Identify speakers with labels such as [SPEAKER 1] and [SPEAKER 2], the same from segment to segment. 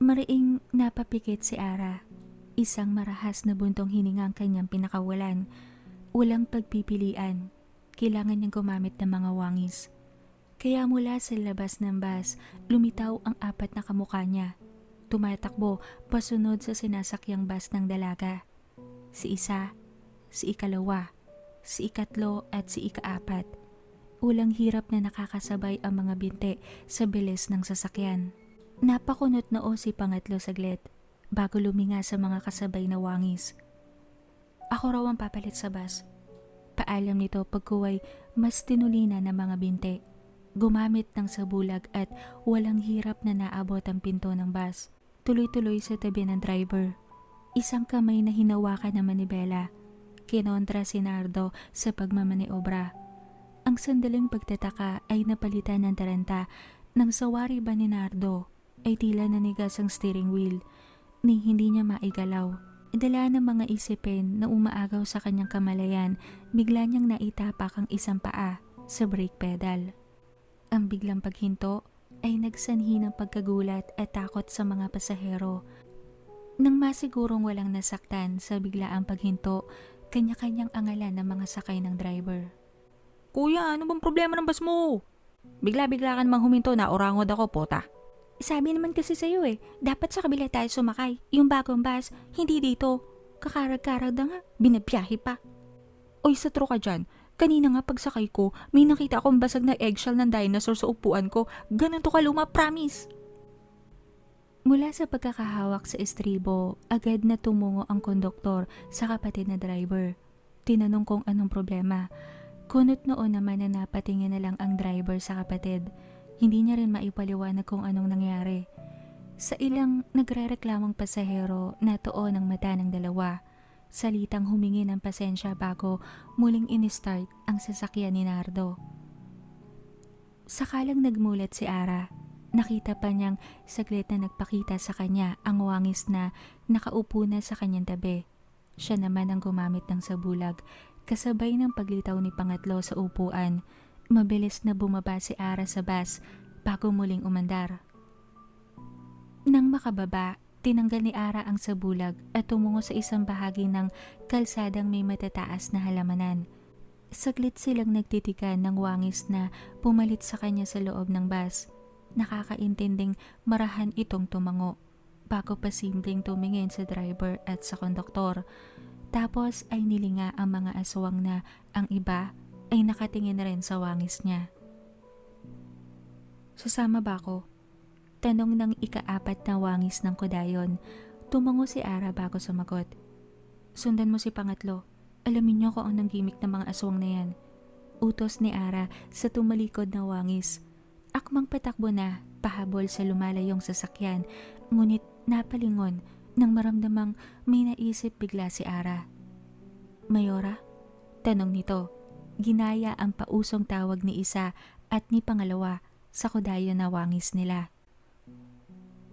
[SPEAKER 1] Mariing napapikit si Ara. Isang marahas na buntong hininga ang kanyang pinakawalan. Walang pagpipilian. Kailangan niyang gumamit ng mga wangis. Kaya mula sa labas ng bus, lumitaw ang apat na kamukha niya. Tumatakbo pasunod sa sinasakyang bus ng dalaga. Si isa, si ikalawa, si ikatlo at si ikaapat. Walang hirap na nakakasabay ang mga binte sa bilis ng sasakyan. Napakunot noo si pangatlo saglit bago luminga sa mga kasabay na wangis. Ako raw ang papalit sa bus. Paalam nito pagkuway mas tinulina ng mga binte. Gumamit ng sabulag at walang hirap na naabot ang pinto ng bus. Tuloy-tuloy sa tabi ng driver. Isang kamay na hinawakan ng manibela. Kinontra si Nardo sa pagmamaniobra. Ang sandaling pagtataka ay napalitan ng taranta nang sa wari ba ni Nardo ay tila nanigas ang steering wheel ni hindi niya maigalaw. Dala ng mga isipin na umaagaw sa kanyang kamalayan, bigla niyang naitapak ang isang paa sa brake pedal. Ang biglang paghinto ay nagsanhi ng pagkagulat at takot sa mga pasahero. Nang masigurong walang nasaktan sa biglaang paghinto, kanya-kanyang angalan ng mga sakay ng driver.
[SPEAKER 2] Kuya, ano bang problema ng bus mo? Bigla-bigla ka namang huminto na orangod ako, pota.
[SPEAKER 1] Sabi naman kasi sa'yo dapat sa kabila tayo sumakay. Yung bagong bus, hindi dito. Kakarag-karag na nga, binabiyahe pa.
[SPEAKER 2] Oy, sa true ka dyan. Kanina nga pagsakay ko, may nakita akong basag na eggshell ng dinosaur sa upuan ko. Ganun to kaluma, promise.
[SPEAKER 1] Mula sa pagkakahawak sa estribo, agad na tumungo ang konduktor sa kapatid na driver. Tinanong kung anong problema. Kunot noon naman na napatingin na lang ang driver sa kapatid. Hindi niya rin maipaliwanag kung anong nangyari. Sa ilang nagrereklamang pasahero, natuon ang mata ng dalawa. Salitang humingi ng pasensya bago muling in-start ang sasakyan ni Nardo. Sakalang nagmulat si Ara, nakita pa niyang saglit na nagpakita sa kanya ang wangis na nakaupo na sa kanyang tabi. Siya naman ang gumamit ng sabulag, kasabay ng paglitaw ni pangatlo sa upuan. Mabilis na bumaba si Ara sa bus bago muling umandar. Nang makababa, tinanggal ni Ara ang sabulag at tumungo sa isang bahagi ng kalsadang may matataas na halamanan. Saglit silang nagtitikan ng wangis na pumalit sa kanya sa loob ng bus. Nakakaintinding marahan itong tumango bago pa simpleng tumingin sa driver at sa konduktor. Tapos ay nilinga ang mga aswang na ang iba ay nakatingin na rin sa wangis niya. Sasama ba ako? Tanong ng ikaapat na wangis ng kudayon. Tumango si Ara bago sumagot. Sundan mo si pangatlo. Alamin niyo kung anong gimmick ng mga aswang na yan. Utos ni Ara sa tumalikod na wangis. Akmang patakbo na, pahabol sa lumalayong sasakyan. Ngunit napalingon nang maramdamang may naisip bigla si Ara. Mayora? Tanong nito. Ginaya ang pausong tawag ni isa at ni pangalawa sa kudayon na wangis nila.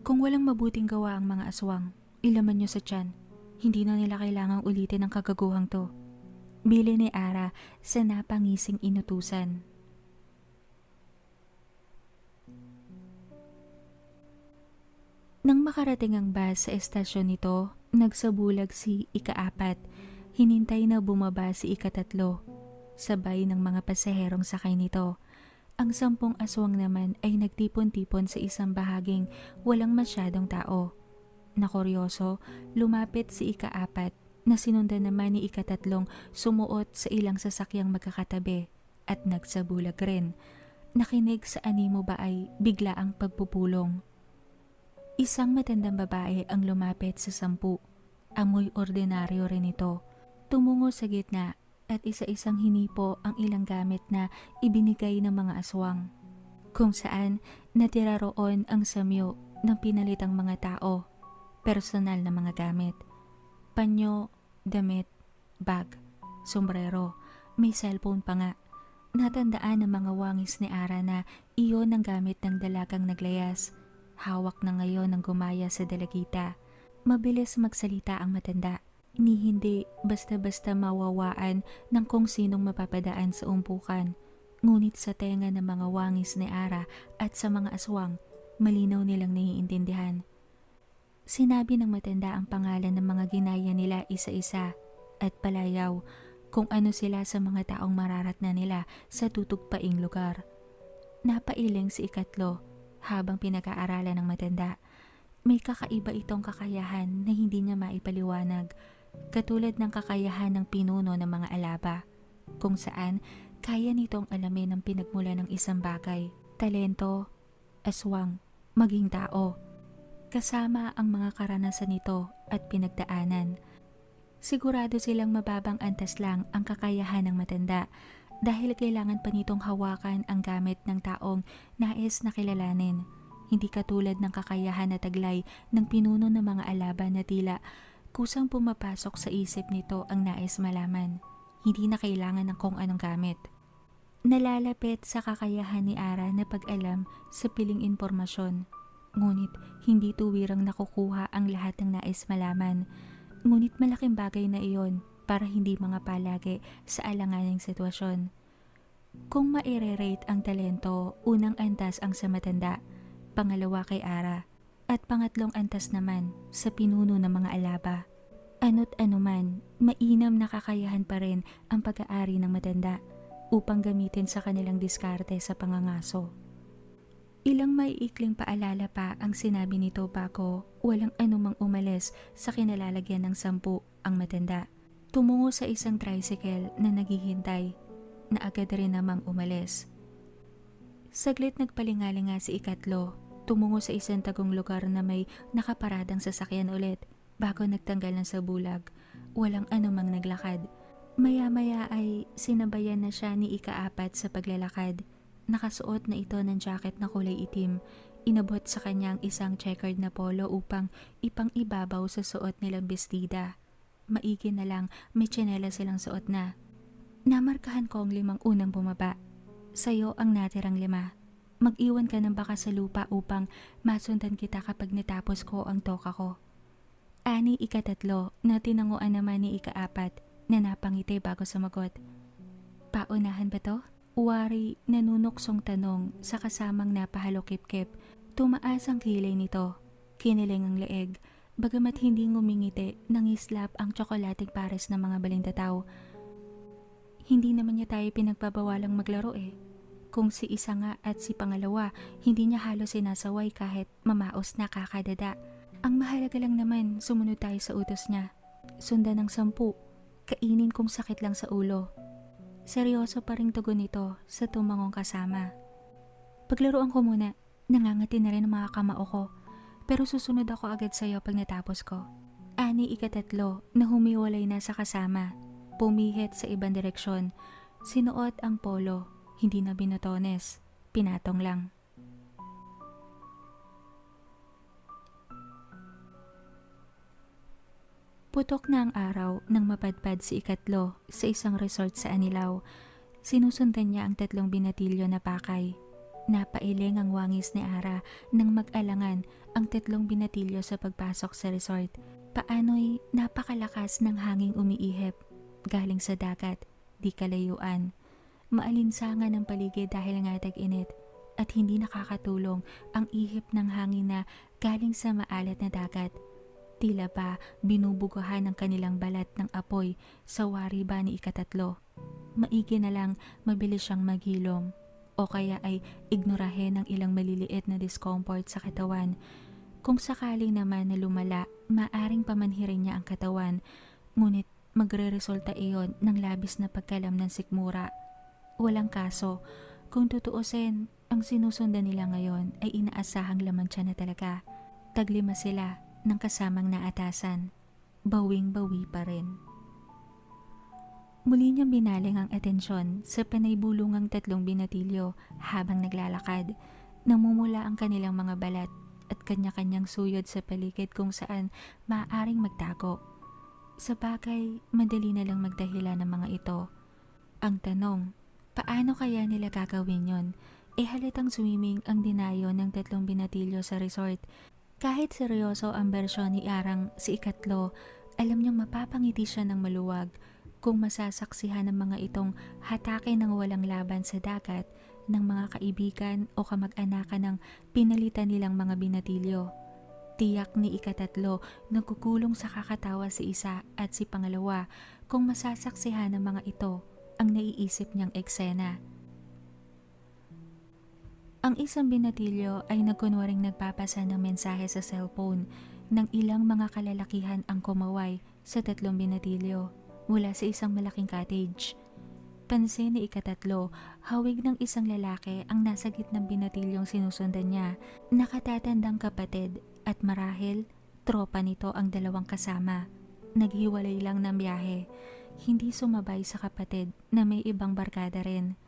[SPEAKER 1] Kung walang mabuting gawa ang mga aswang, ilaman nyo sa tiyan. Hindi na nila kailangang ulitin ang kagaguhang to. Bili ni Ara sa napangising inutusan. Nang makarating ang bus sa estasyon nito, nagsabulag si ikaapat. Hinintay na bumaba si ikatatlo. Sabay ng mga pasaherong sakay nito. Ang 10 aswang naman ay nagtipon-tipon sa isang bahaging walang masyadong tao. Nakuryoso, lumapit si ikaapat na sinundan naman ni ikatatlong sumuot sa ilang sasakyang magkakatabi at nagsabulag rin. Nakinig sa animo ba ay bigla ang pagpupulong. Isang matandang babae ang lumapit sa 10. Amoy ordinaryo rin ito. Tumungo sa gitna at isa-isang hinipo ang ilang gamit na ibinigay ng mga aswang. Kung saan natira roon ang samyo ng pinalitang mga tao, personal na mga gamit. Panyo, damit, bag, sombrero, may cellphone pa nga. Natandaan ng mga wangis ni Ara na iyon ang gamit ng dalagang naglayas. Hawak na ngayon ng gumaya sa dalagita. Mabilis magsalita ang matanda. Hindi basta-basta mawawaan ng kung sinong mapapadaan sa umpukan. Ngunit sa tenga ng mga wangis ni Ara at sa mga aswang, malinaw nilang naiintindihan. Sinabi ng matanda ang pangalan ng mga ginaya nila isa-isa at palayaw kung ano sila sa mga taong mararatna nila sa tutugpaing lugar. Napailing si ikatlo habang pinag-aaralan ng matanda. May kakaiba itong kakayahan na hindi niya maipaliwanag, katulad ng kakayahan ng pinuno ng mga alaba, kung saan kaya nitong alamin ang pinagmula ng isang bagay, talento, aswang, maging tao, kasama ang mga karanasan nito at pinagdaanan. Sigurado silang mababang antas lang ang kakayahan ng matanda dahil kailangan pa nitong hawakan ang gamit ng taong nais na kilalanin. Hindi katulad ng kakayahan na taglay ng pinuno ng mga alaban na tila kusang pumapasok sa isip nito ang nais malaman. Hindi na kailangan ng kung anong gamit. Nalalapit sa kakayahan ni Ara na pag-alam sa piling impormasyon. Ngunit hindi tuwirang nakukuha ang lahat ng nais malaman. Ngunit malaking bagay na iyon para hindi mga palagi sa alanganing sitwasyon. Kung maire-rate ang talento, unang antas ang sa matanda, pangalawa kay Ara, at pangatlong antas naman sa pinuno ng mga alaba. Ano't anuman, mainam na kakayahan pa rin ang pag-aari ng matanda upang gamitin sa kanilang diskarte sa pangangaso. Ilang maiikling paalala pa ang sinabi nito bago walang anumang umalis sa kinalalagyan ng 10 ang matanda. Tumungo sa isang tricycle na naghihintay na agad rin namang umalis. Saglit nagpalingalinga si ikatlo, tumungo sa isang tagong lugar na may nakaparadang sasakyan ulit bago nagtanggal ng sa bulag. Walang anumang naglakad. Maya-maya ay sinabayan na siya ni ikaapat sa paglalakad. Nakasuot na ito ng jacket na kulay itim. Inabot sa kanyang isang checkered na polo upang ipang-ibabaw sa suot nilang bestida. Maigi na lang may tsinelas silang suot na. Namarkahan ko ang 5 unang bumaba. Sa'yo ang natirang 5. Mag-iwan ka ng baka sa lupa upang masundan kita kapag natapos ko ang toka ko. Ani ikatatlo na tinanguan naman ni ikaapat na napangiti bago sumagot. Paunahan ba to? Wari nanunuksong tanong sa kasamang napahalokip-kip. Tumaas ang kilay nito. Kiniling ang leeg. Bagamat hindi ngumingiti, nangislap ang tsokolating pares ng mga balintataw. Hindi naman niya tayo pinagbabawalang maglaro eh. Kung si isa nga at si pangalawa, hindi niya halos sinasaway kahit mamaos na kakadada. Ang mahalaga lang naman, sumunod tayo sa utos niya. Sundan ng 10, kainin kung sakit lang sa ulo. Seryoso pa ring tugon nito sa tumangong kasama. Paglaruan ko muna, nangangati na rin ang mga kamao ko. Pero susunod ako agad sa'yo pag natapos ko. Ani ikatatlo na humiwalay na sa kasama. Pumihit sa ibang direksyon. Sinuot ang polo, hindi na binotones, pinatong lang. Putok na ang araw nang mapadpad si ikatlo sa isang resort sa Anilao. Sinusundan niya ang 3 binatilyo na pakay. Napailing ang wangis ni Ara nang mag-alangan ang 3 binatilyo sa pagpasok sa resort. Paano'y napakalakas ng hanging umiihip. Galing sa dagat, di kalayuan. Maalinsangan ang paligid dahil nga tag-init at hindi nakakatulong ang ihip ng hangin na galing sa maalat na dagat. Tila ba binubugahan ang kanilang balat ng apoy sa wari ba ni ikatatlo. Maigi na lang mabilis siyang maghilom o kaya ay ignorahin ang ilang maliliit na discomfort sa katawan. Kung sakaling naman na lumala, maaring pamanhirin niya ang katawan, ngunit magre-resulta iyon ng labis na pagkalam ng sikmura. Walang kaso, kung tutuusin, ang sinusundan nila ngayon ay inaasahang laman siya na talaga. Taglima sila ng kasamang naatasan. Bawing-bawi pa rin. Muli niyang binaling ang atensyon sa panaybulungang 3 binatilyo habang naglalakad. Namumula ang kanilang mga balat at kanya-kanyang suyod sa paligid kung saan maaaring magtago. Sa bagay, madali na lang magdahilan ng mga ito. Ang tanong, paano kaya nila gagawin yon? Halatang swimming ang dinayo ng 3 binatilyo sa resort. Kahit seryoso ang bersyon ni Arang si ikatlo, alam niyang mapapangiti siya ng maluwag. kung masasaksihan ng mga itong hatake ng walang laban sa dagat ng mga kaibigan o kamag-anakan ng pinalitan nilang mga binatilyo. Tiyak ni ikatatlo nagkukulong sa kakatawa si isa at si pangalawa kung masasaksihan ng mga ito ang naiisip niyang eksena. Ang isang binatilyo ay nagkunwaring nagpapasa ng mensahe sa cellphone ng ilang mga kalalakihan ang kumaway sa tatlong binatilyo mula sa isang malaking cottage. Pansin ni ikatatlo, hawig ng isang lalaki ang nasa gitnang binatilyong sinusundan niya, nakatatandang kapatid at marahil tropa nito ang dalawang kasama. Naghiwalay lang ng biyahe, hindi sumabay sa kapatid na may ibang barkada rin.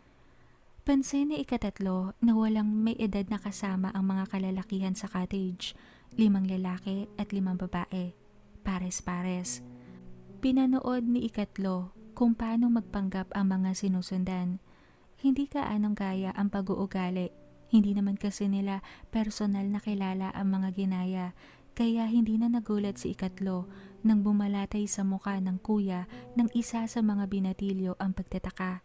[SPEAKER 1] Pansin ni ikatatlo na walang may edad na kasama ang mga kalalakihan sa cottage, 5 lalaki at 5 babae, pares-pares. Pinanood ni ikatlo kung paano magpanggap ang mga sinusundan. Hindi kaanong gaya ang pag-uugali, hindi naman kasi nila personal na kilala ang mga ginaya, kaya hindi na nagulat si ikatlo nang bumalatay sa muka ng kuya ng isa sa mga binatilyo ang pagtataka.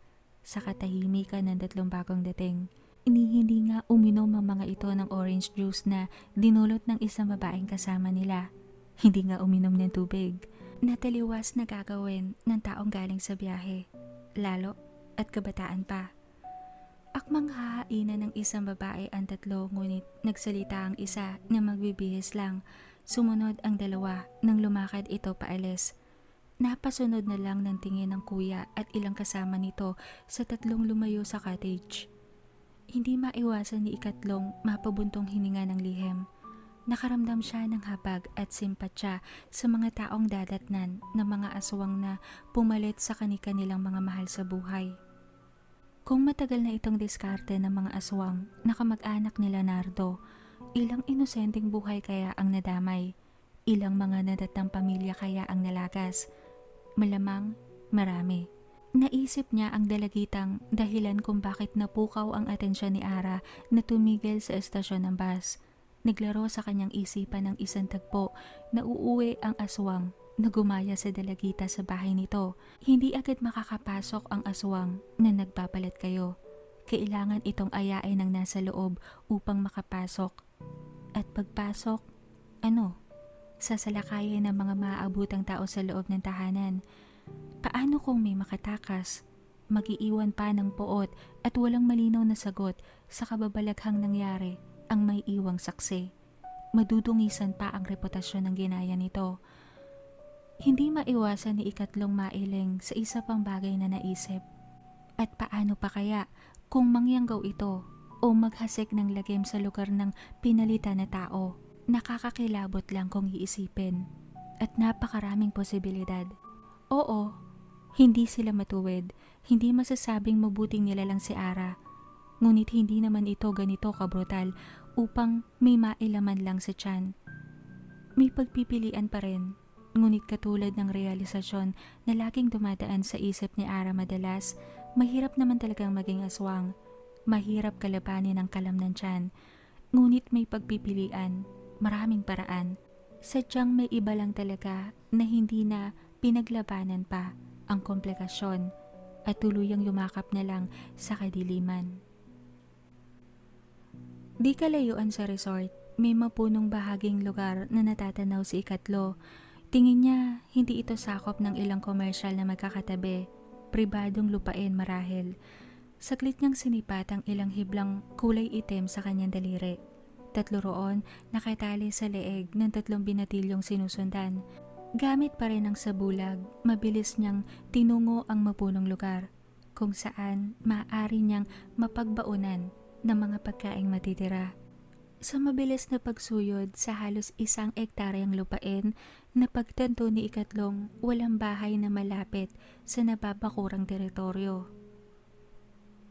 [SPEAKER 1] Sa katahimikan ng tatlong bagong dating, hindi nga uminom ang mga ito ng orange juice na dinulot ng isang babaeng kasama nila. Hindi nga uminom ng tubig na taliwas na gagawin ng taong galing sa biyahe, lalo at kabataan pa. Akmang hahainan ng isang babae ang tatlo, ngunit nagsalita ang isa na magbibihis lang. Sumunod ang dalawa nang lumakad ito paalis. Napasunod na lang ng tingin ng kuya at ilang kasama nito sa tatlong lumayo sa cottage. Hindi maiwasan ni ikatlong mapabuntong hininga ng lihim. Nakaramdam siya ng habag at simpatya sa mga taong dadatnan ng mga aswang na pumalit sa kani-kanilang mga mahal sa buhay. Kung matagal na itong diskarte ng mga aswang na kamag-anak nila Nardo, ilang inosenteng buhay kaya ang nadamay, ilang mga nadatnang pamilya kaya ang nalagas. Malamang marami. Naisip niya ang dalagitang dahilan kung bakit napukaw ang atensyon ni Ara na tumigil sa estasyon ng bus. Naglaro sa kanyang isipan ng isang tagpo na uuwi ang aswang na gumaya sa dalagita sa bahay nito. Hindi agad makakapasok ang aswang na nagbabalat kayo. Kailangan itong ayain ng nasa loob upang makapasok. At pagpasok, sasalakayin ng mga maaabutang tao sa loob ng tahanan. Paano kung may makatakas? Mag-iiwan pa ng poot at walang malinaw na sagot sa kababalaghang nangyari ang may iwang saksi. Madudungisan pa ang reputasyon ng ginaya nito. Hindi maiwasan ni ikatlong mailing sa isa pang bagay na naisip. At paano pa kaya kung mangyanggaw ito o maghasik ng lagim sa lugar ng pinalitan na tao? Nakakakilabot lang kung iisipin at napakaraming posibilidad. Oo, hindi sila matuwid, hindi masasabing mabuting nilalang si Ara, ngunit hindi naman ito ganito kabrutal upang may mailaman lang sa tiyan. May pagpipilian pa rin, ngunit katulad ng realisasyon na laging dumadaan sa isip ni Ara madalas, mahirap naman talagang maging aswang, mahirap kalabanin ang kalam ng tiyan, ngunit may pagpipilian. Maraming paraan. Sadyang may iba lang talaga na hindi na pinaglabanan pa ang komplikasyon at tuluyang yumakap na lang sa kadiliman. Di kalayuan sa resort, may mapunong bahaging lugar na natatanaw si ikatlo. Tingin niya hindi ito sakop ng ilang komersyal na magkakatabi, pribadong lupain marahil. Saglit niyang sinipat ang ilang hiblang kulay itim sa kanyang daliri. Tatlo roon nakatali sa leeg ng tatlong binatilyong sinusundan. Gamit pa rin ang sabulag, mabilis niyang tinungo ang mapunong lugar kung saan maaari niyang mapagbaunan ng mga pagkaing matitira. Sa mabilis na pagsuyod sa halos 1 ektaryang lupain, napagtanto ni ikatlong walang bahay na malapit sa nababakurang teritoryo.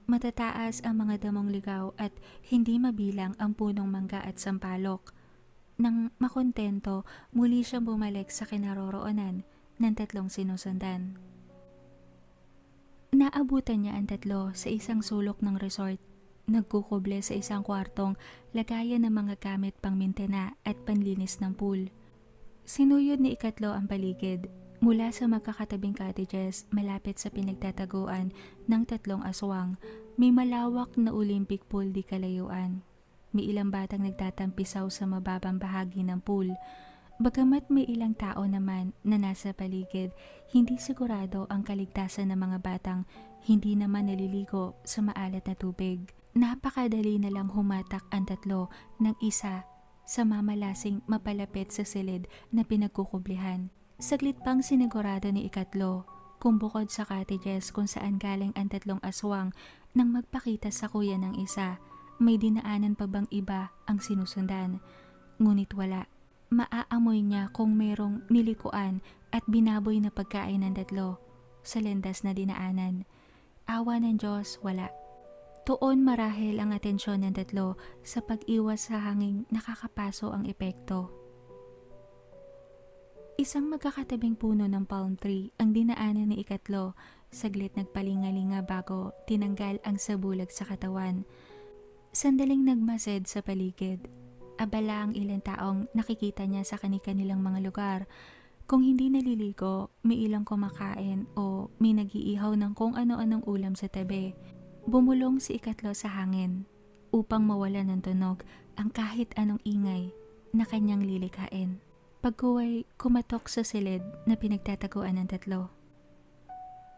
[SPEAKER 1] Matataas ang mga damong ligaw at hindi mabilang ang punong mangga at sampalok. Nang makontento, muli siyang bumalik sa kinaroroonan ng tatlong sinusundan. Naabutan niya ang tatlo sa isang sulok ng resort. Nagkukuble sa isang kwartong lagayan ng mga gamit pang mintena at panlinis ng pool. Sinuyod ni ikatlo ang paligid. Mula sa magkakatabing cottages malapit sa pinagtataguan ng tatlong aswang, may malawak na Olympic pool di kalayuan. May ilang batang nagtatampisaw sa mababang bahagi ng pool. Bagamat may ilang tao naman na nasa paligid, hindi sigurado ang kaligtasan ng mga batang hindi naman naliligo sa maalat na tubig. Napakadali na lang humatak ang tatlo ng isa sa mamalasing mapalapit sa silid na pinagkukublihan. Saglit pang sinigurado ni ikatlo kung bukod sa cottages kung saan galing ang tatlong aswang nang magpakita sa kuya ng isa, may dinaanan pa bang iba ang sinusundan. Ngunit wala. Maaamoy niya kung merong nilikuan at binaboy na pagkain ng tatlo sa landas na dinaanan. Awa ng Diyos, wala. Tuon marahil ang atensyon ng tatlo sa pag-iwas sa hanging nakakapaso ang epekto. Isang magkakatabing puno ng palm tree ang dinaanan ni ikatlo. Saglit nagpalingalinga bago tinanggal ang sabulag sa katawan. Sandaling nagmased sa paligid. Abala ang ilang taong nakikita niya sa kani-kanilang mga lugar. Kung hindi naliligo, may ilang kumakain o may nag-iihaw ng kung ano-anong ulam sa tabi. Bumulong si ikatlo sa hangin upang mawala ng tunog ang kahit anong ingay na kanyang lilikhain. Pagkuway kumatok sa silid na pinagtataguan ng tatlo.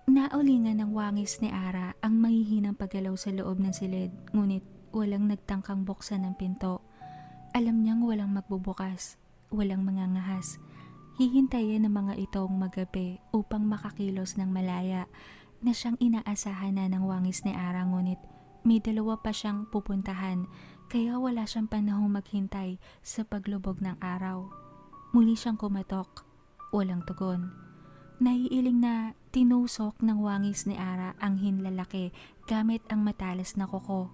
[SPEAKER 1] Naulingan ng wangis ni Ara ang mahihinang paggalaw sa loob ng silid, ngunit walang nagtangkang buksan ng pinto. Alam niyang walang magbubukas, walang mangangahas. Hihintayin ng mga itong magabi upang makakilos ng malaya na siyang inaasahan na ng wangis ni Ara, ngunit may dalawa pa siyang pupuntahan kaya wala siyang panahong maghintay sa paglubog ng araw. Muli siyang kumatok, walang tugon. Naiiling na tinusok ng wangis ni Ara ang hinlalaki gamit ang matalas na kuko.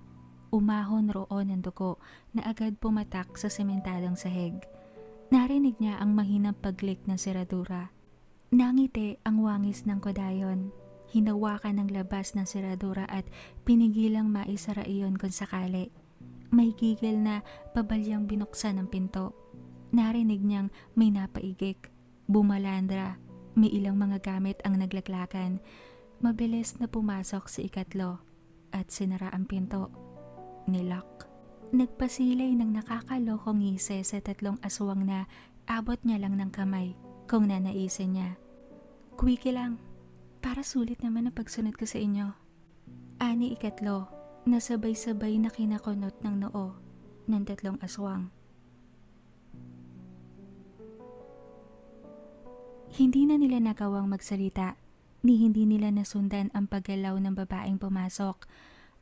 [SPEAKER 1] Umahon roon ang dugo na agad pumatak sa sementadong sahig. Narinig niya ang mahinang paglik ng seradura. Nangiti ang wangis ng kodayon. Hinawakan ng labas ng seradura at pinigilang maisara iyon kung sakali. May gigil na pabalyang binuksan ang pinto. Narinig niyang may napaigik, bumalandra, may ilang mga gamit ang naglaglagan. Mabilis na pumasok si ikatlo at sinara ang pinto. Nilock. Nagpasilay ng nakakalokong ngise sa tatlong aswang na abot niya lang ng kamay kung nanaisin niya. Quickie lang, para sulit naman ang pagsunod ko sa inyo. Ani ikatlo na sabay-sabay na kinakunot ng noo ng tatlong aswang. Hindi na nila nagawang magsalita, ni hindi nila nasundan ang paggalaw ng babaeng pumasok.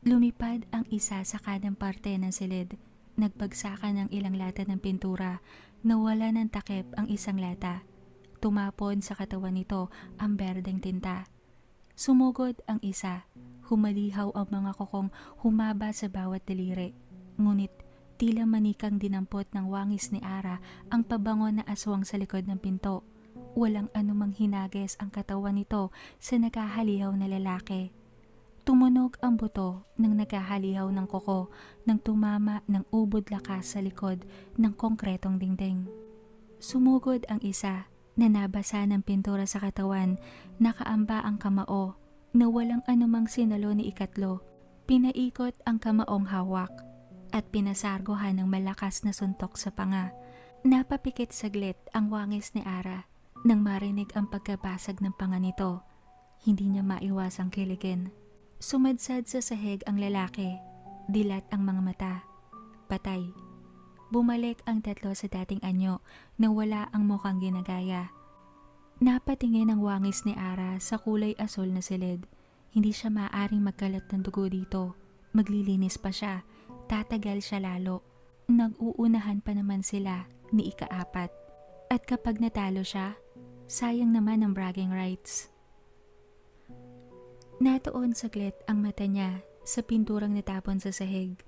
[SPEAKER 1] Lumipad ang isa sa kanang parte ng silid. Nagbagsakan ng ilang lata ng pintura. Nawala ng takip ang isang lata. Tumapon sa katawan nito ang berdeng tinta. Sumugod ang isa. Humalihaw ang mga kokong humaba sa bawat daliri. Ngunit tila manikang dinampot ng wangis ni Ara ang pabango na aswang sa likod ng pinto. Walang anumang hinagis ang katawan nito sa nakahalihaw na lalaki. Tumunog ang buto ng nakahalihaw ng kuko nang tumama ng ubod lakas sa likod ng konkretong dingding. Sumugod ang isa na nabasa ng pintura sa katawan, nakaamba ang kamao na walang anumang sinalo ni ikatlo. Pinaikot ang kamaong hawak at pinasargohan ng malakas na suntok sa panga. Napapikit saglit ang wangis ni Ara nang marinig ang pagkabasag ng panga nito. Hindi niya maiwasang kiligin. Sumadsad sa sahig ang lalaki. Dilat ang mga mata. Patay. Bumalik ang tatlo sa dating anyo na wala ang mukhang ginagaya. Napatingin ang wangis ni Ara sa kulay asul na silid. Hindi siya maaaring magkalat ng dugo dito. Maglilinis pa siya. Tatagal siya lalo. Nag-uunahan pa naman sila ni ikaapat. At kapag natalo siya, sayang naman ang bragging rights. Natuon saglit ang mata niya sa pinturang natapon sa sahig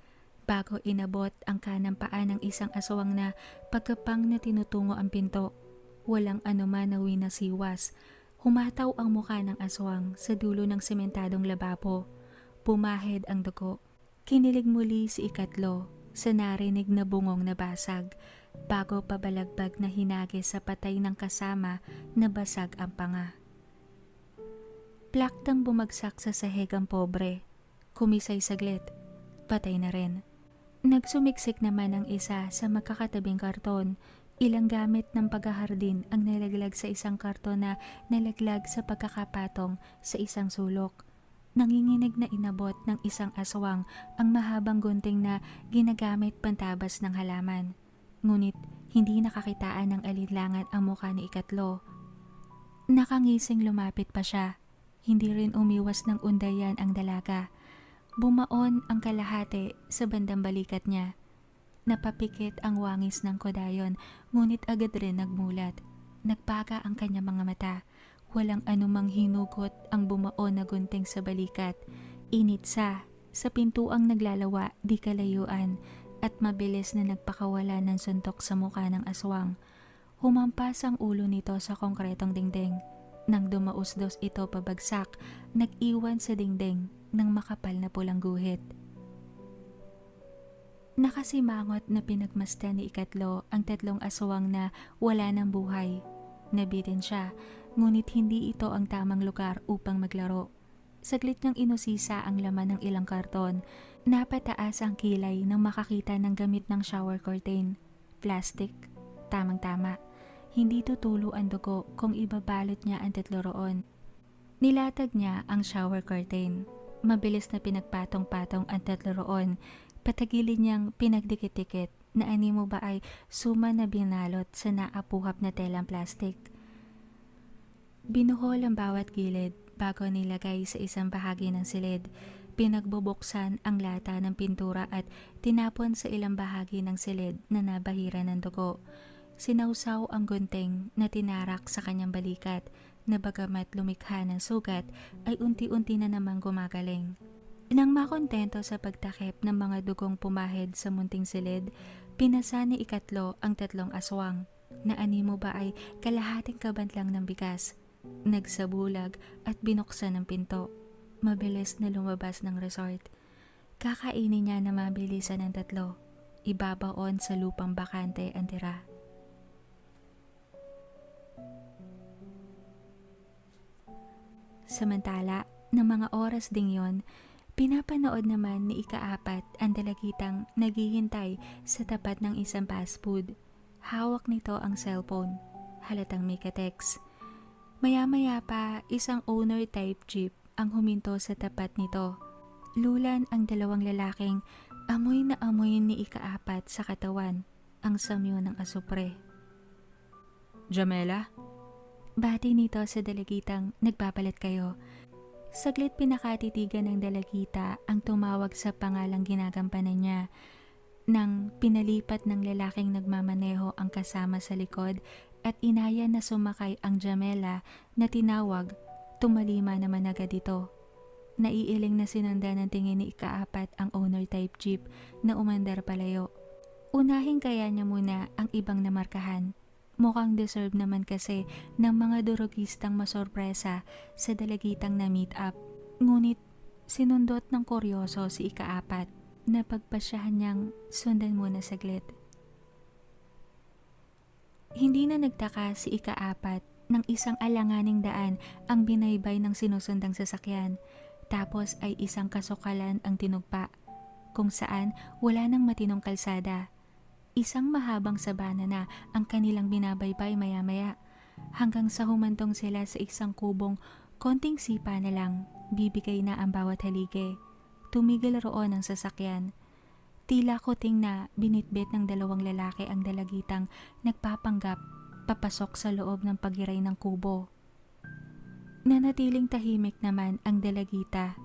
[SPEAKER 1] bago inabot ang kanang paa ng isang aswang na pagkapang na tinutungo ang pinto. Walang anuman na winasiwas. Humataw ang mukha ng aswang sa dulo ng sementadong lababo. Pumahid ang dugo. Kinilig muli si ikatlo sa narinig na bungong na basag. bago pabalagbag na hinagis sa patay ng kasama na basag ang panga. Plaktang bumagsak sa sahig ang pobre. Kumisay saglit, patay na rin. Nagsumiksik naman ang isa sa magkakatabing karton. Ilang gamit ng paghahardin ang nalaglag sa isang karton na nalaglag sa pagkakapatong sa isang sulok. Nanginginig na inabot ng isang aswang ang mahabang gunting na ginagamit pantabas ng halaman. Ngunit hindi nakakitaan ng alinlangan ang mukha ni ikatlo. Nakangising lumapit pa siya. Hindi rin umiwas ng undayan ang dalaga. Bumaon ang kalahati sa bandang balikat niya. Napapikit ang wangis ng kodayon, ngunit agad rin nagmulat. Nagpaga ang kanyang mga mata. Walang anumang hinugot ang bumaon na gunting sa balikat. Initsa sa pintuang naglalawa di kalayuan at mabilis na nagpakawala ng suntok sa mukha ng aswang. Humampas ang ulo nito sa konkretong dingding. Nang dumausdos ito pabagsak, nag-iwan sa dingding ng makapal na pulang guhit. Nakasimangot na pinagmasdan ni ikatlo ang tatlong aswang na wala ng buhay. Nabitin siya, ngunit hindi ito ang tamang lugar upang maglaro. Saglit niyang inusisa ang laman ng ilang karton. Napataas ang kilay nang makakita ng gamit ng shower curtain. Plastic. Tamang-tama. Hindi tutulo ang dugo kung ibabalot niya ang tatlo roon. Nilatag niya ang shower curtain. Mabilis na pinagpatong-patong ang tatlo roon. Patagilid niyang pinagdikit-dikit na animo ba ay suma na binalot sa naapuhap na telang plastic. Binuhol ang bawat gilid bago nilagay sa isang bahagi ng silid. Pinagbubuksan ang lata ng pintura at tinapon sa ilang bahagi ng silid na nabahira ng dugo. Sinawsaw ang gunting na tinarak sa kanyang balikat na bagamat lumikha ng sugat ay unti-unti na namang gumagaling. Nang makontento sa pagtakip ng mga dugong pumahid sa munting silid, pinasa ni ikatlo ang tatlong aswang na animo ba ay kalahating kabantlang ng bigas. Nagsabulag at binuksan ang pinto. Mabilis na lumabas ng resort. Kakainin niya na mabilisan ng tatlo. Ibabaon sa lupang bakante ang tira. Samantala, ng mga oras ding yon, pinapanood naman ni ikaapat ang dalagitang naghihintay sa tapat ng isang fast food. Hawak nito ang cellphone. Halatang may ka-text. Maya-maya pa, isang owner-type jeep ang huminto sa tapat nito. Lulan ang dalawang lalaking amoy na amoy ni ikaapat sa katawan, ang samyo ng asupre.
[SPEAKER 2] Jamela?
[SPEAKER 1] Bati nito sa dalagitang nagpapalit kayo. Saglit pinakatitigan ng dalagita ang tumawag sa pangalang ginagampanan niya. Nang pinalipat ng lalaking nagmamaneho ang kasama sa likod at inaya na sumakay ang Jamela na tinawag, tumalima naman agad ito. Naiiling na sinundan ng tingin ni ikaapat ang owner-type jeep na umandar palayo. Unahin kaya niya muna ang ibang namarkahan. Mukhang deserve naman kasi ng mga durugistang masorpresa sa dalagitang na meet up. Ngunit sinundot ng kuryoso si ikaapat na pagpasyahan niyang sundan muna saglit. Hindi na nagtaka si ikaapat ng isang alanganing daan ang binaybay ng sinusundang sasakyan. Tapos ay isang kasukalan ang tinugpa kung saan wala nang matinong kalsada. Isang mahabang sabana na ang kanilang binabaybay maya-maya hanggang sa humantong sila sa isang kubong konting sipa na lang, bibigay na ang bawat halige. Tumigil roon ang sasakyan. Tila kuting na binitbit ng dalawang lalaki ang dalagitang nagpapanggap papasok sa loob ng pagiray ng kubo. Nanatiling tahimik naman ang dalagita.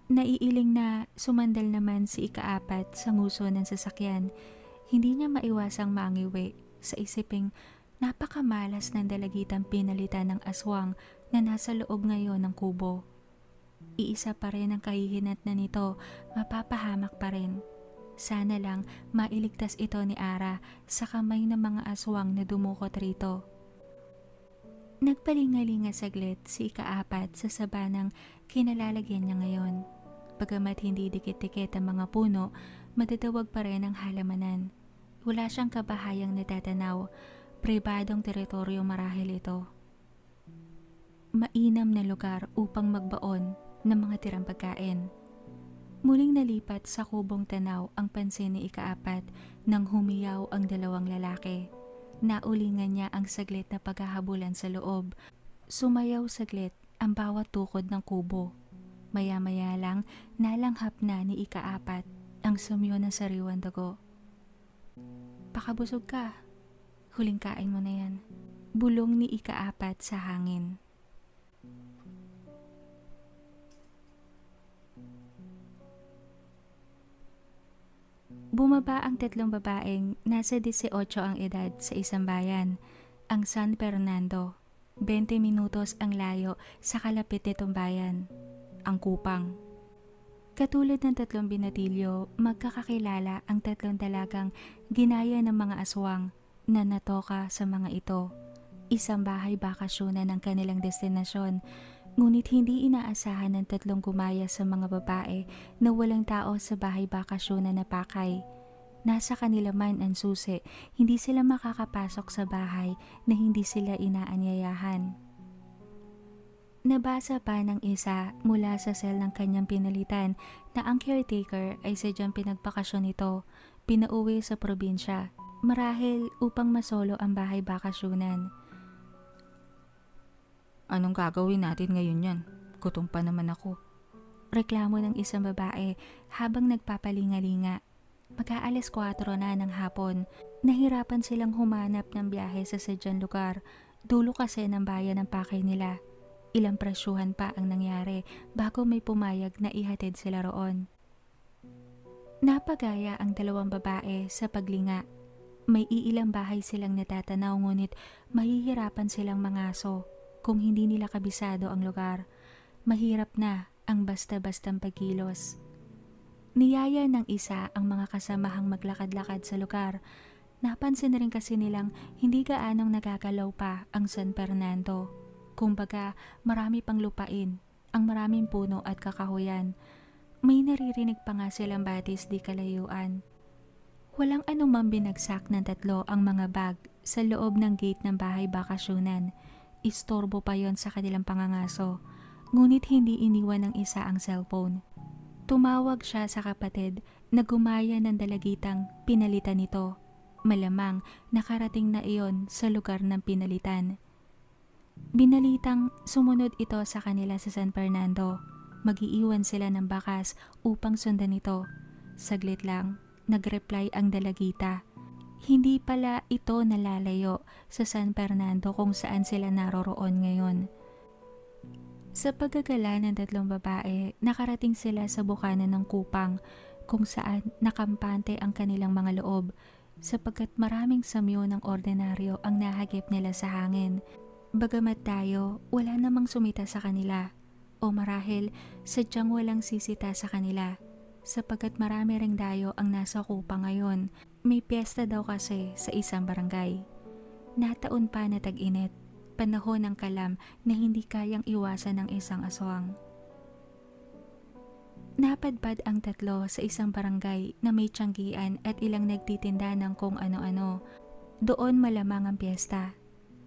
[SPEAKER 1] Naiiling na sumandal naman si ikaapat sa nguso ng sasakyan. Hindi niya maiwasang mangiwi sa isiping napakamalas ng dalagitang pinalitan ng aswang na nasa loob ngayon ng kubo. Iisa pa rin ang kahihinat na nito, mapapahamak pa rin. Sana lang mailigtas ito ni Ara sa kamay ng mga aswang na dumukot rito. Nagpalingalinga saglit si ikaapat sa sabanang kinalalagyan niya ngayon. Bagamat hindi dikit-dikit ang mga puno, madadawag pa rin ang halamanan. Wala siyang kabahayang natatanaw, pribadong teritoryo marahil ito. Mainam na lugar upang magbaon ng mga tirang pagkain. Muling nalipat sa kubong tanaw ang pansin ni ikaapat nang humiyaw ang dalawang lalaki. Naulingan niya ang saglit na paghahabulan sa loob. Sumayaw saglit ang bawat tukod ng kubo. Maya-maya lang nalanghap na ni ikaapat ang sumyo ng sariwang dugo. Pakabusog ka. Huling kain mo na yan. Bulong ni ikaapat sa hangin. Bumaba ang tatlong babaeng nasa 18 ang edad sa isang bayan, ang San Fernando. 20 minutos ang layo sa kalapit nitong bayan, ang Kupang. Katulad ng tatlong binatilyo, magkakakilala ang tatlong dalagang ginaya ng mga aswang na natoka sa mga ito. Isang bahay bakasyonan ng kanilang destinasyon, ngunit hindi inaasahan ng tatlong gumaya sa mga babae na walang tao sa bahay bakasyonan na pakay. Nasa kanila man ang susi, hindi sila makakapasok sa bahay na hindi sila inaanyayahan. Nabasa pa ng isa mula sa cell ng kanyang pinalitan na ang caretaker ay sadyang pinagpakasyon nito, pinauwi sa probinsya, marahil upang masolo ang bahay bakasyonan.
[SPEAKER 2] Anong gagawin natin ngayon yan? Gutom pa naman ako.
[SPEAKER 1] Reklamo ng isang babae habang nagpapalingalinga. Mag-aalas 4 na ng hapon, nahirapan silang humanap ng biyahe sa sadyang lugar, dulo kasi ng bayan ng pakay nila. Ilang presyuhan pa ang nangyari bago may pumayag na ihatid sila roon. Napagaya ang dalawang babae sa paglinga. May iilang bahay silang natatanaw ngunit mahihirapan silang mangaso kung hindi nila kabisado ang lugar. Mahirap na ang basta-bastang pagkilos. Niyaya ng isa ang mga kasamahang maglakad-lakad sa lugar. Napansin na rin kasi nilang hindi gaanong nagagalaw pa ang San Fernando. Kumbaga, marami pang lupain, ang maraming puno at kakahuyan. May naririnig pa nga silang batis di kalayuan. Walang anumang binagsak ng tatlo ang mga bag sa loob ng gate ng bahay bakasyonan. Istorbo pa yon sa kanilang pangangaso, ngunit hindi iniwan ng isa ang cellphone. Tumawag siya sa kapatid na gumaya ng dalagitang pinalitan nito. Malamang nakarating na iyon sa lugar ng pinalitan. Binalitang sumunod ito sa kanila sa San Fernando. Mag-iiwan sila ng bakas upang sundan ito. Saglit lang, nag-reply ang dalagita. Hindi pala ito nalalayo sa San Fernando kung saan sila naroroon ngayon. Sa paggagala ng tatlong babae, nakarating sila sa bukana ng Kupang kung saan nakampante ang kanilang mga loob sapagkat maraming samyo ng ordinaryo ang nahagip nila sa hangin. Bagamat tayo, wala namang sumita sa kanila o marahil sadyang walang sisita sa kanila sapagkat marami ring dayo ang nasa Kupang ngayon. May piyesta daw kasi sa isang barangay. Nataon pa na tag-init, panahon ng kalam na hindi kayang iwasan ng isang aswang. Napadpad ang tatlo sa isang barangay na may tiyanggian at ilang nagtitinda ng kung ano-ano. Doon malamang ang piyesta.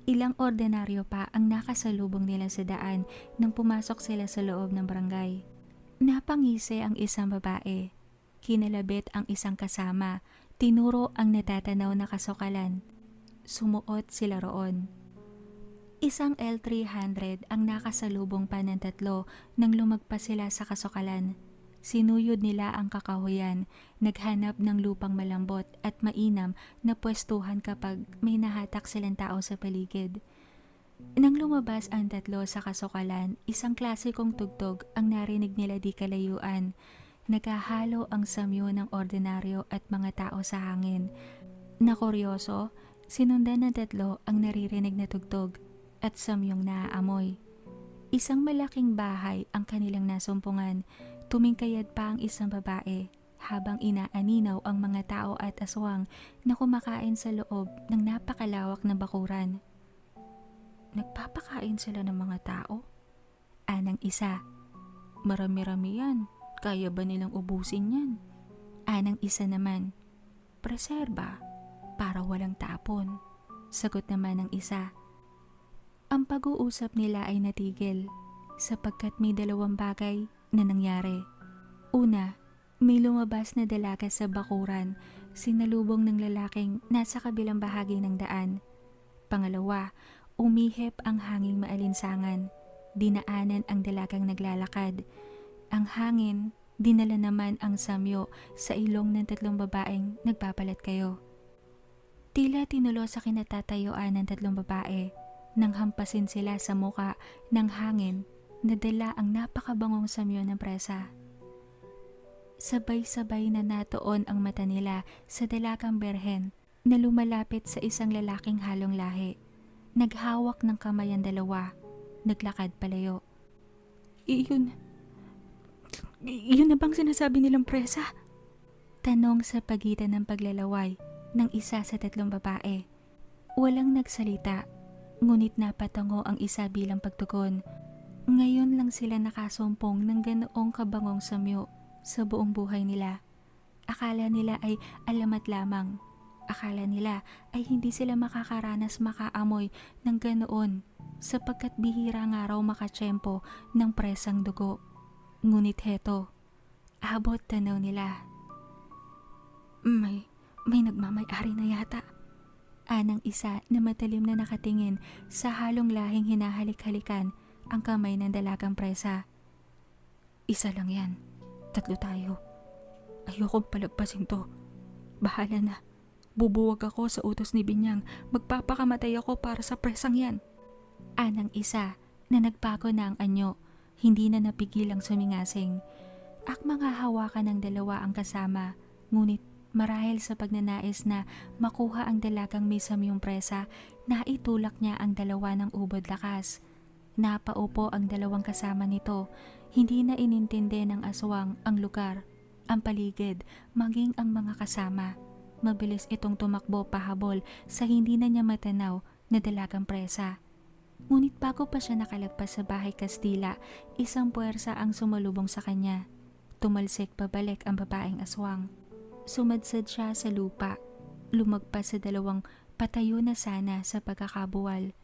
[SPEAKER 1] Ilang ordinaryo pa ang nakasalubong nila sa daan nang pumasok sila sa loob ng barangay. Napangisi ang isang babae. Kinalabit ang isang kasama. Tinuro ang natatanaw na kasukalan. Sumuot sila roon. Isang L300 ang nakasalubong pa ng tatlo nang lumagpas sila sa kasukalan. Sinuyod nila ang kakahuyan, naghanap ng lupang malambot at mainam na pwestuhan kapag may nahatak silang tao sa paligid. Nang lumabas ang tatlo sa kasukalan, isang klasikong tugtog ang narinig nila di kalayuan. Nagahalo ang samyo ng ordinaryo at mga tao sa hangin. Na kuryoso, sinundan ng tatlo ang naririnig na tugtog at samyong naaamoy. Isang malaking bahay ang kanilang nasumpungan. Tumingkayad pa ang isang babae habang inaaninaw ang mga tao at aswang na kumakain sa loob ng napakalawak na bakuran. Nagpapakain sila ng mga tao? Anang isa. Marami-rami yan. Kaya ba nilang ubusin yan? Anang isa naman. Preserba. para walang tapon. Sagot naman ng isa. Ang pag-uusap nila ay natigil sapagkat may dalawang bagay na nangyari. Una, may lumabas na dalaga sa bakuran, sinalubong ng lalaking nasa kabilang bahagi ng daan. Pangalawa, umihip ang hanging maalinsangan. Dinaanan ang dalagang naglalakad. Ang hangin, dinala naman ang samyo sa ilong ng tatlong babaeng nagpapalat kayo. Tila tinulo sa kinatatayuan ng tatlong babae nang hampasin sila sa muka ng hangin na dala ang napakabangong samyo ng presa. Sabay-sabay na natuon ang mata nila sa dalagang berhen na lumalapit sa isang lalaking halong lahi. Naghawak ng kamay ang dalawa, naglakad palayo.
[SPEAKER 2] Iyon na bang sinasabi nilang presa?
[SPEAKER 1] Tanong sa pagitan ng paglalaway ng isa sa tatlong babae. Walang nagsalita, ngunit napatango ang isa bilang pagtugon. Ngayon lang sila nakasumpong ng ganoong kabangong samyo sa buong buhay nila. Akala nila ay alamat lamang. Akala nila ay hindi sila makakaranas makaamoy ng ganoon sapagkat bihira nga raw makatsyempo ng presang dugo. Ngunit heto, abot tanaw nila.
[SPEAKER 2] May nagmamay-ari na yata.
[SPEAKER 1] Anang isa na matalim na nakatingin sa halong lahing hinahalik-halikan ang kamay ng dalagang presa.
[SPEAKER 2] Isa lang yan. 3 tayo. Ayokong palagpasin to. Bahala na. Bubuwag ako sa utos ni Binyang. Magpapakamatay ako para sa presang yan.
[SPEAKER 1] Anang isa na nagbago na ang anyo, hindi na napigil ang sumingasing. Akmang hahawakan ng dalawa ang kasama, ngunit marahil sa pagnanais na makuha ang dalagang may samyong presa, naitulak niya ang dalawa ng ubod lakas. Napaupo ang dalawang kasama nito, hindi na inintindi ng aswang ang lugar, ang paligid, maging ang mga kasama. Mabilis itong tumakbo pahabol sa hindi na niya matanaw na dalagang presa. Ngunit bago pa siya nakalagpas sa bahay Kastila, isang puwersa ang sumalubong sa kanya. Tumalsik pabalik ang babaeng aswang. Sumadsad siya sa lupa, lumagpas sa dalawang patayo na sana sa pagkakabuwal.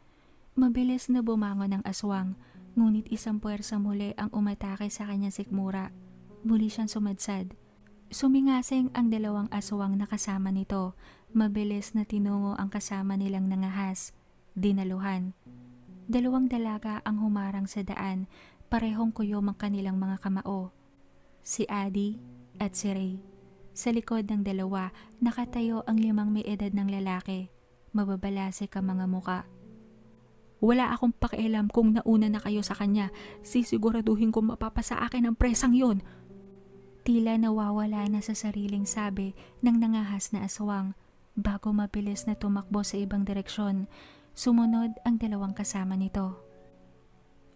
[SPEAKER 1] Mabilis na bumangon ang aswang, ngunit isang puwersa muli ang umatake sa kanyang sikmura. Muli siyang sumadsad. Sumingasing ang dalawang aswang na kasama nito. Mabilis na tinungo ang kasama nilang nangahas. Dinaluhan. 2 dalaga ang humarang sa daan, parehong kuyom ang kanilang mga kamao. Si Adi at si Ray. Sa likod ng dalawa, nakatayo ang 5 may edad ng lalaki. Mababalasik ang mga muka.
[SPEAKER 2] Wala akong pakialam kung nauna na kayo sa kanya. Sisiguraduhin kong mapapasa akin ang presang yon.
[SPEAKER 1] Tila nawawala na sa sariling sabi ng nangahas na aswang bago mabilis na tumakbo sa ibang direksyon. Sumunod ang 2 kasama nito.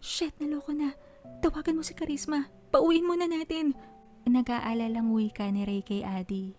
[SPEAKER 2] Shit, naloko na. Tawagan mo si Charisma. Pauwiin mo na natin.
[SPEAKER 1] Nag-aalalang wika ni Ray kay Adi.